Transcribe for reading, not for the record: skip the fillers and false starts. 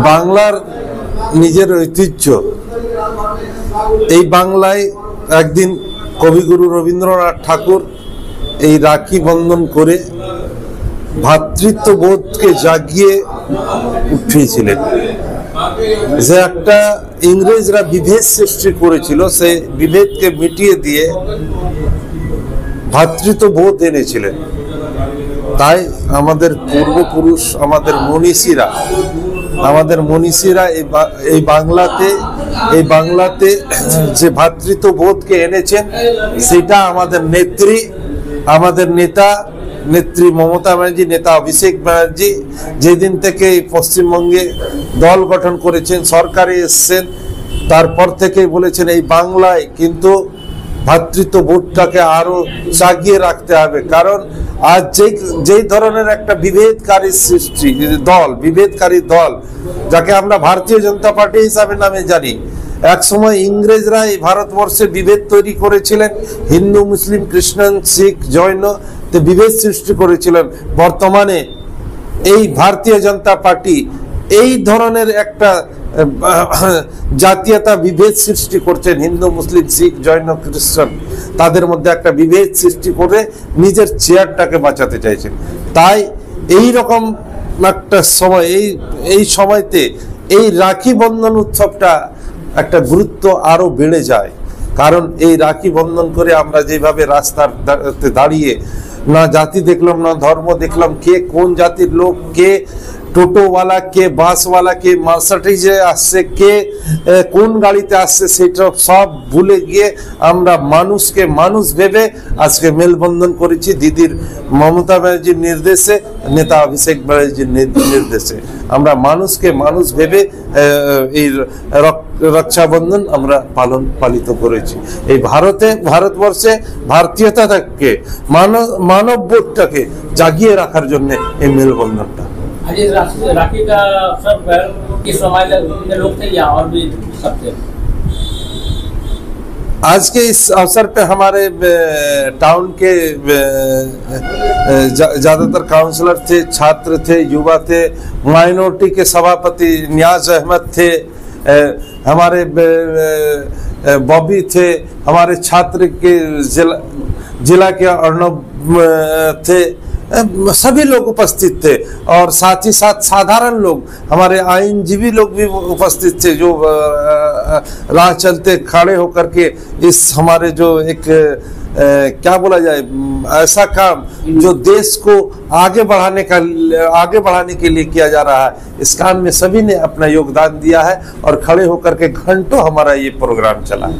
বাংলার নিজের ঐতিহ্য, এই বাংলায় একদিন কবিগুরু রবীন্দ্রনাথ ঠাকুর এই রাখি বন্ধন করে ভ্রাতৃত্ববোধকে জাগিয়ে উঠিয়েছিলেন। যে একটা ইংরেজরা বিভেদ সৃষ্টি করেছিল, সেই বিভেদকে মিটিয়ে দিয়ে ভ্রাতৃত্ববোধ এনেছিলেন। তাই আমাদের পূর্বপুরুষ, আমাদের মনীষীরা এই বাংলাতে যে ভ্রাতৃত্ববোধকে এনেছেন, সেটা আমাদের নেত্রী মমতা ব্যানার্জি, নেতা অভিষেক ব্যানার্জি যেদিন থেকে পশ্চিমবঙ্গে দল গঠন করেছেন, সরকারে এসছেন, তারপর থেকেই বলেছেন এই বাংলায় কিন্তু ভ্রাতৃত্ববোধটাকে আরো জাগিয়ে রাখতে হবে। কারণ আজ যেই ধরনের একটা বিভেদকারী দল যাকে আমরা ভারতীয় জনতা পার্টি হিসাবে নামে জানি, এক সময় ইংরেজরা এই ভারতবর্ষে বিভেদ তৈরি করেছিলেন, হিন্দু, মুসলিম, খ্রিস্টান, শিখ, জৈন বিভেদ সৃষ্টি করেছিলেন। বর্তমানে এই ভারতীয় জনতা পার্টি এই ধরনের একটা জাতীয়তা বিভেদ সৃষ্টি করছেন। হিন্দু, মুসলিম, শিখ, জৈন, খ্রিস্টান তাদের মধ্যে একটা বিভেদ সৃষ্টি করে নিজের চেয়ারটাকে বাঁচাতে চাইছেন। তাই এই রকম একটা সময়, এই সময়তে এই রাখি বন্ধন উৎসবটা একটা গুরুত্ব আরো বেড়ে যায়। কারণ এই রাখি বন্ধন করে আমরা যেভাবে রাস্তার দাঁড়িয়ে না জাতি দেখলাম, না ধর্ম দেখলাম, কে কোন জাতির লোক, কে টোটোওয়ালা, কে বাসওয়ালা, কে মার্সিডিজে আসছে, কে কোন গাড়িতে আসছে, সেটা সব ভুলে গিয়ে আমরা মানুষকে মানুষ ভেবে আজকে মেলবন্ধন করেছি দিদির মমতা ব্যানার্জির নির্দেশে, নেতা অভিষেক ব্যানার্জির নির্দেশে। আমরা মানুষকে মানুষ ভেবে এই রক্ষাবন্ধন আমরা পালিত করেছি। এই ভারতবর্ষে ভারতীয়তাকে, মানববোধটাকে জাগিয়ে রাখার জন্য এই মেলবন্ধনটা। राखी का सब किस समाज के लोग थे या और भी सब थे? आज के इस अवसर पे हमारे टाउन के ज्यादातर काउंसलर थे, छात्र थे, युवा थे, माइनॉरिटी के सभापति नियाज अहमद थे, हमारे बॉबी थे, हमारे छात्र के जिला के अर्णव थे, सभी लोग उपस्थित थे। और साथ ही साथ साधारण लोग, हमारे आईनजीवी लोग भी उपस्थित थे, जो राह चलते खड़े होकर के इस हमारे जो एक क्या बोला जाए, ऐसा काम जो देश को आगे बढ़ाने के लिए किया जा रहा है, इस काम में सभी ने अपना योगदान दिया है और खड़े होकर के घंटों हमारा ये प्रोग्राम चला है।